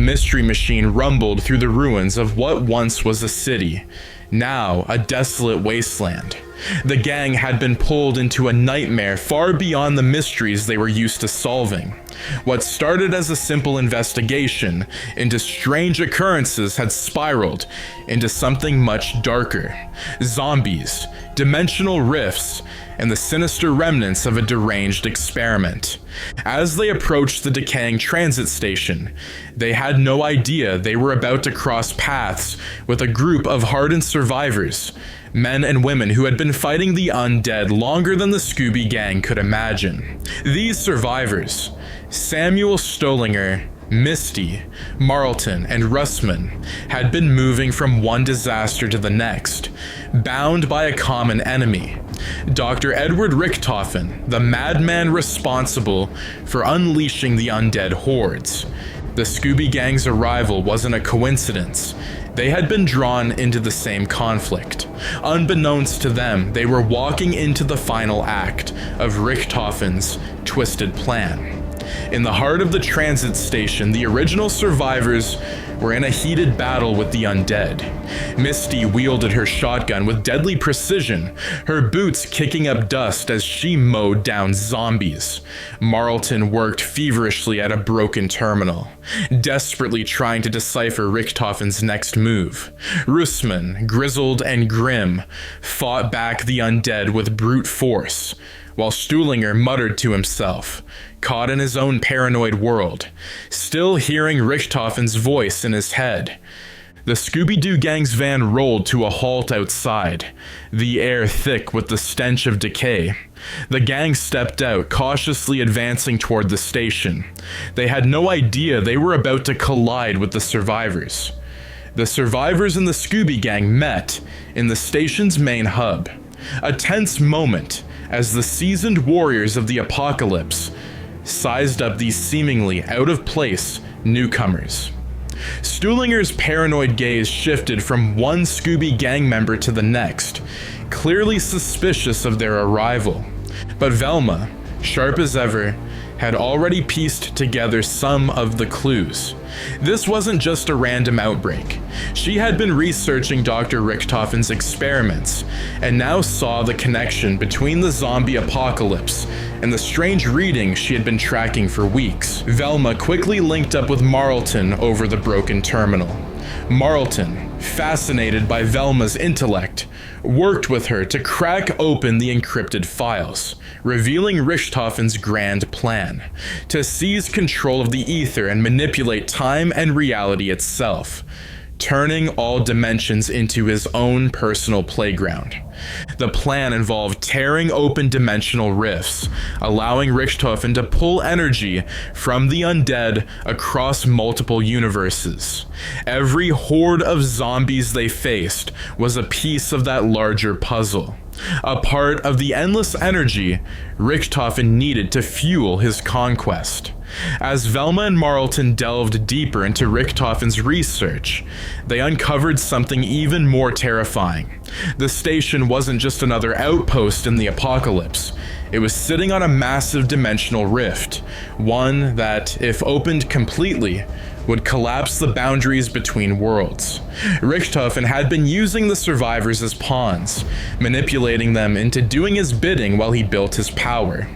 mystery machine rumbled through the ruins of what once was a city, now a desolate wasteland. The gang had been pulled into a nightmare far beyond the mysteries they were used to solving. What started as a simple investigation into strange occurrences had spiraled into something much darker. Zombies, dimensional rifts, and the sinister remnants of a deranged experiment. As they approached the decaying transit station, they had no idea they were about to cross paths with a group of hardened survivors, men and women who had been fighting the undead longer than the Scooby gang could imagine. These survivors, Samuel Stolinger, Misty, Marlton, and Russman, had been moving from one disaster to the next, bound by a common enemy. Dr. Edward Richtofen, the madman responsible for unleashing the undead hordes. The Scooby gang's arrival wasn't a coincidence. They had been drawn into the same conflict. Unbeknownst to them, they were walking into the final act of Richtofen's twisted plan. In the heart of the transit station, the original survivors were in a heated battle with the undead. Misty wielded her shotgun with deadly precision, her boots kicking up dust as she mowed down zombies. Marlton worked feverishly at a broken terminal, desperately trying to decipher Richtofen's next move. Russman, grizzled and grim, fought back the undead with brute force, while Stuhlinger muttered to himself, caught in his own paranoid world, still hearing Richtofen's voice in his head. The Scooby-Doo gang's van rolled to a halt outside, the air thick with the stench of decay. The gang stepped out, cautiously advancing toward the station. They had no idea they were about to collide with the survivors. The survivors and the Scooby gang met in the station's main hub. A tense moment as the seasoned warriors of the apocalypse sized up these seemingly out-of-place newcomers. Stuhlinger's paranoid gaze shifted from one Scooby gang member to the next, clearly suspicious of their arrival. But Velma, sharp as ever, had already pieced together some of the clues. This wasn't just a random outbreak. She had been researching Dr. Richtofen's experiments and now saw the connection between the zombie apocalypse and the strange readings she had been tracking for weeks. Velma quickly linked up with Marlton over the broken terminal. Marlton, fascinated by Velma's intellect, worked with her to crack open the encrypted files, revealing Richtofen's grand plan: to seize control of the ether and manipulate time and reality itself, turning all dimensions into his own personal playground. The plan involved tearing open dimensional rifts, allowing Richtofen to pull energy from the undead across multiple universes. Every horde of zombies they faced was a piece of that larger puzzle, a part of the endless energy Richtofen needed to fuel his conquest. As Velma and Marlton delved deeper into Richtofen's research, they uncovered something even more terrifying. The station wasn't just another outpost in the apocalypse. It was sitting on a massive dimensional rift, one that, if opened completely, would collapse the boundaries between worlds. Richtofen had been using the survivors as pawns, manipulating them into doing his bidding while he built his power.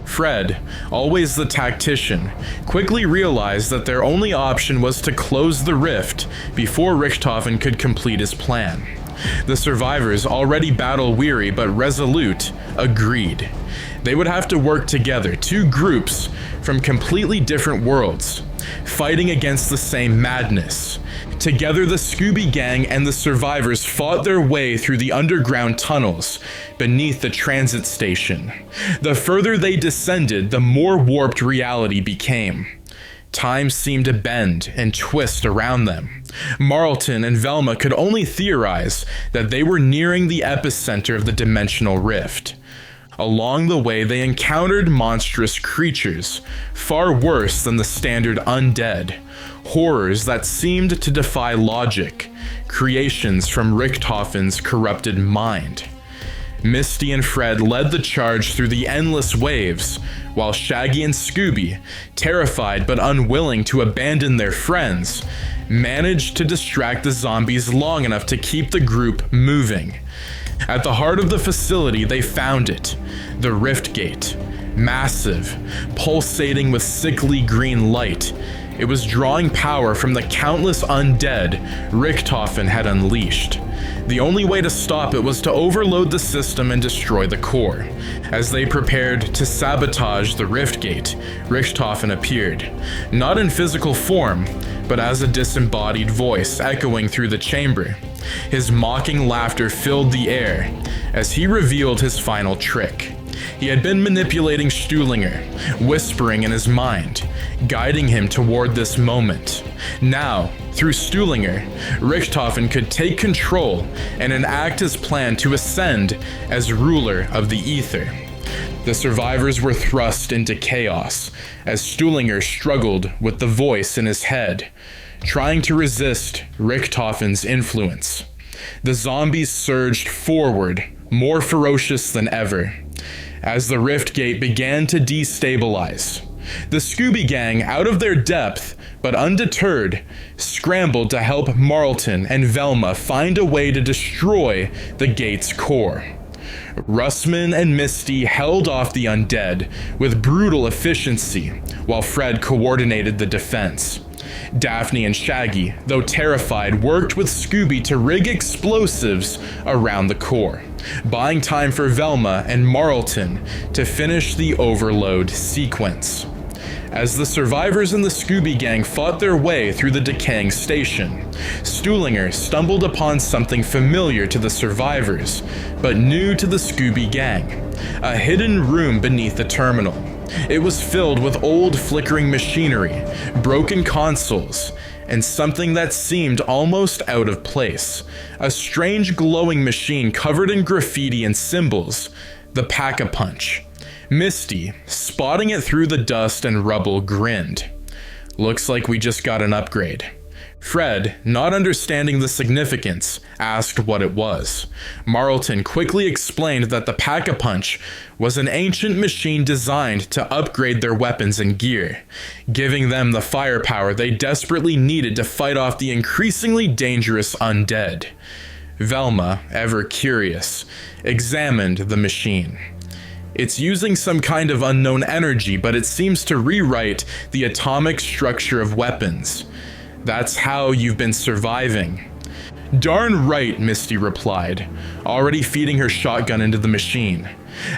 Fred, always the tactician, quickly realized that their only option was to close the rift before Richtofen could complete his plan. The survivors, already battle-weary but resolute, agreed. They would have to work together, two groups from completely different worlds, fighting against the same madness. Together, the Scooby Gang and the survivors fought their way through the underground tunnels beneath the transit station. The further they descended, the more warped reality became. Time seemed to bend and twist around them. Marlton and Velma could only theorize that they were nearing the epicenter of the dimensional rift. Along the way, they encountered monstrous creatures, far worse than the standard undead, horrors that seemed to defy logic, creations from Richtofen's corrupted mind. Misty and Fred led the charge through the endless waves, while Shaggy and Scooby, terrified but unwilling to abandon their friends, managed to distract the zombies long enough to keep the group moving. At the heart of the facility, they found it, the Rift Gate, massive, pulsating with sickly green light. It was drawing power from the countless undead Richtofen had unleashed. The only way to stop it was to overload the system and destroy the core. As they prepared to sabotage the Rift Gate, Richtofen appeared, not in physical form, but as a disembodied voice echoing through the chamber. His mocking laughter filled the air as he revealed his final trick. He had been manipulating Stuhlinger, whispering in his mind, guiding him toward this moment. Now, through Stuhlinger, Richtofen could take control and enact his plan to ascend as ruler of the ether. The survivors were thrust into chaos as Stuhlinger struggled with the voice in his head, trying to resist Richtofen's influence. The zombies surged forward, more ferocious than ever, as the Rift Gate began to destabilize. The Scooby Gang, out of their depth but undeterred, scrambled to help Marlton and Velma find a way to destroy the gate's core. Russman and Misty held off the undead with brutal efficiency, while Fred coordinated the defense. Daphne and Shaggy, though terrified, worked with Scooby to rig explosives around the core, buying time for Velma and Marlton to finish the overload sequence. As the survivors in the Scooby Gang fought their way through the decaying station, Stuhlinger stumbled upon something familiar to the survivors, but new to the Scooby Gang: a hidden room beneath the terminal. It was filled with old flickering machinery, broken consoles, and something that seemed almost out of place. A strange glowing machine covered in graffiti and symbols, the Pack-a-Punch. Misty, spotting it through the dust and rubble, grinned. "Looks like we just got an upgrade." Fred, not understanding the significance, asked what it was. Marlton quickly explained that the Pack-a-Punch was an ancient machine designed to upgrade their weapons and gear, giving them the firepower they desperately needed to fight off the increasingly dangerous undead. Velma, ever curious, examined the machine. It's using some kind of unknown energy, but it seems to rewrite the atomic structure of weapons. That's how you've been surviving. "Darn right," Misty replied, already feeding her shotgun into the machine.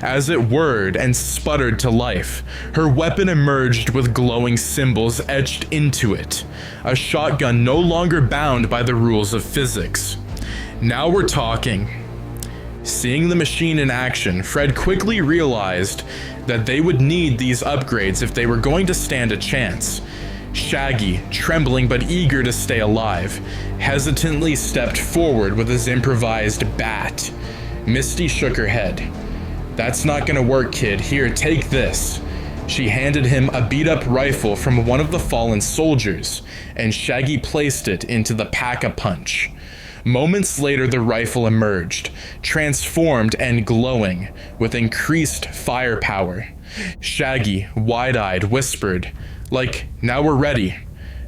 As it whirred and sputtered to life, her weapon emerged with glowing symbols etched into it, a shotgun no longer bound by the rules of physics. Now we're talking. Seeing the machine in action, Fred quickly realized that they would need these upgrades if they were going to stand a chance. Shaggy, trembling but eager to stay alive, hesitantly stepped forward with his improvised bat. Misty shook her head. "That's not gonna work, kid. Here, take this." She handed him a beat-up rifle from one of the fallen soldiers, and Shaggy placed it into the Pack-a-Punch. Moments later, the rifle emerged, transformed and glowing, with increased firepower. Shaggy, wide-eyed, whispered, "Now we're ready."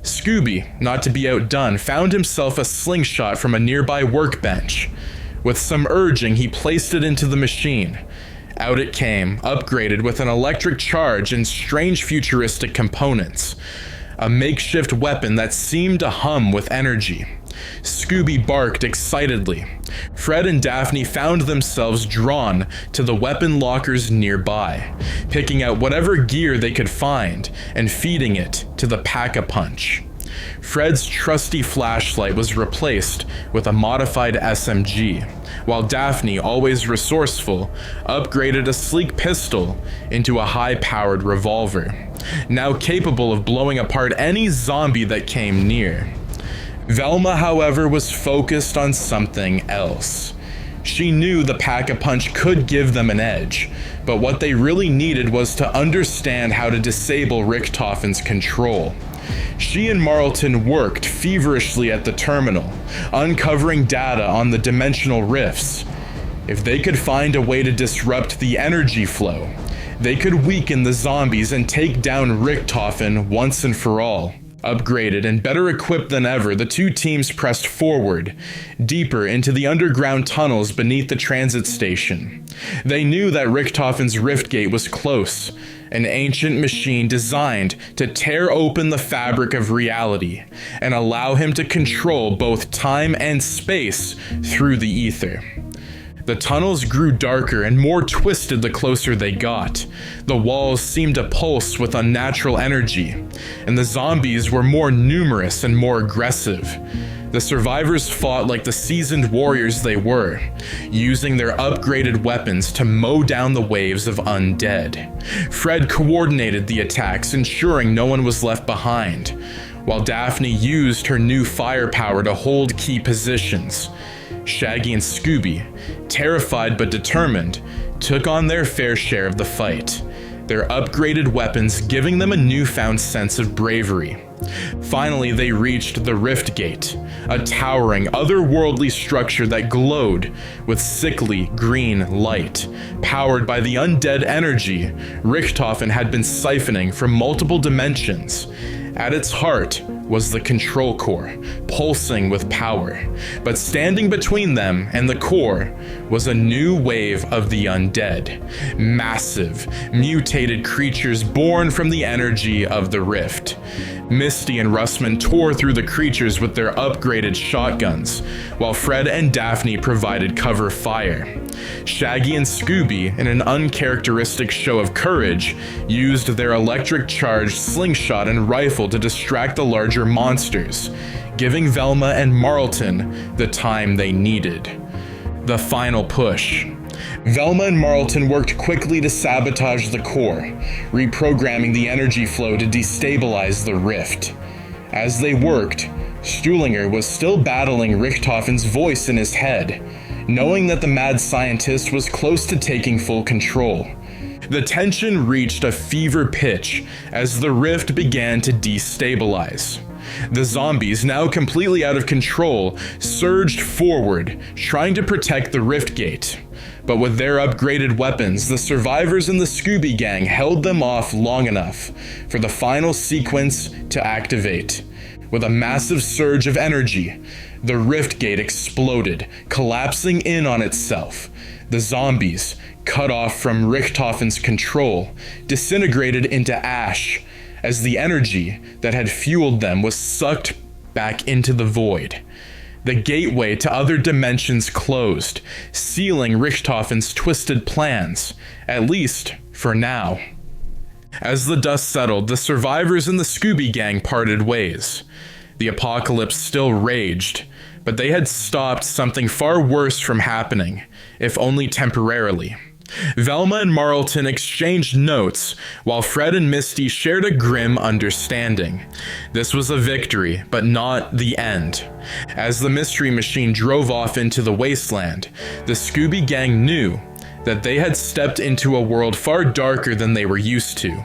Scooby, not to be outdone, found himself a slingshot from a nearby workbench. With some urging, he placed it into the machine. Out it came, upgraded with an electric charge and strange futuristic components. A makeshift weapon that seemed to hum with energy. Scooby barked excitedly. Fred and Daphne found themselves drawn to the weapon lockers nearby, picking out whatever gear they could find and feeding it to the Pack-a-Punch. Fred's trusty flashlight was replaced with a modified SMG, while Daphne, always resourceful, upgraded a sleek pistol into a high-powered revolver, now capable of blowing apart any zombie that came near. Velma, however, was focused on something else. She knew the Pack-a-Punch could give them an edge, but what they really needed was to understand how to disable Richtofen's control. She and Marlton worked feverishly at the terminal, uncovering data on the dimensional rifts. If they could find a way to disrupt the energy flow, they could weaken the zombies and take down Richthofen once and for all. Upgraded and better equipped than ever, the two teams pressed forward, deeper into the underground tunnels beneath the transit station. They knew that Richthofen's rift gate was close, an ancient machine designed to tear open the fabric of reality and allow him to control both time and space through the ether. The tunnels grew darker and more twisted the closer they got. The walls seemed to pulse with unnatural energy, and the zombies were more numerous and more aggressive. The survivors fought like the seasoned warriors they were, using their upgraded weapons to mow down the waves of undead. Fred coordinated the attacks, ensuring no one was left behind, while Daphne used her new firepower to hold key positions. Shaggy and Scooby, terrified but determined, took on their fair share of the fight, their upgraded weapons giving them a newfound sense of bravery. Finally, they reached the Rift Gate, a towering, otherworldly structure that glowed with sickly green light. Powered by the undead energy Richthofen had been siphoning from multiple dimensions. At its heart was the control core, pulsing with power. But standing between them and the core was a new wave of the undead. Massive, mutated creatures born from the energy of the rift. Misty and Russman tore through the creatures with their upgraded shotguns, while Fred and Daphne provided cover fire. Shaggy and Scooby, in an uncharacteristic show of courage, used their electric-charged slingshot and rifle to distract the larger monsters, giving Velma and Marlton the time they needed. The final push. Velma and Marlton worked quickly to sabotage the core, reprogramming the energy flow to destabilize the rift. As they worked, Stuhlinger was still battling Richthofen's voice in his head, knowing that the mad scientist was close to taking full control. The tension reached a fever pitch as the rift began to destabilize. The zombies, now completely out of control, surged forward, trying to protect the rift gate. But with their upgraded weapons, the survivors in the Scooby Gang held them off long enough for the final sequence to activate. With a massive surge of energy, the rift gate exploded, collapsing in on itself. The zombies, cut off from Richthofen's control, disintegrated into ash as the energy that had fueled them was sucked back into the void. The gateway to other dimensions closed, sealing Richthofen's twisted plans, at least for now. As the dust settled, the survivors in the Scooby Gang parted ways. The apocalypse still raged, but they had stopped something far worse from happening, if only temporarily. Velma and Marlton exchanged notes, while Fred and Misty shared a grim understanding. This was a victory, but not the end. As the Mystery Machine drove off into the wasteland, the Scooby Gang knew that they had stepped into a world far darker than they were used to.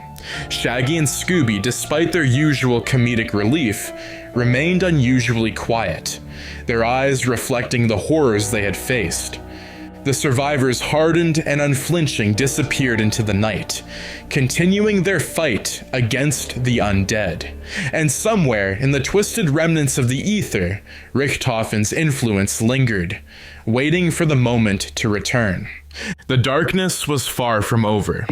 Shaggy and Scooby, despite their usual comedic relief, remained unusually quiet, their eyes reflecting the horrors they had faced. The survivors, hardened and unflinching, disappeared into the night, continuing their fight against the undead. And somewhere in the twisted remnants of the ether, Richthofen's influence lingered, waiting for the moment to return. The darkness was far from over.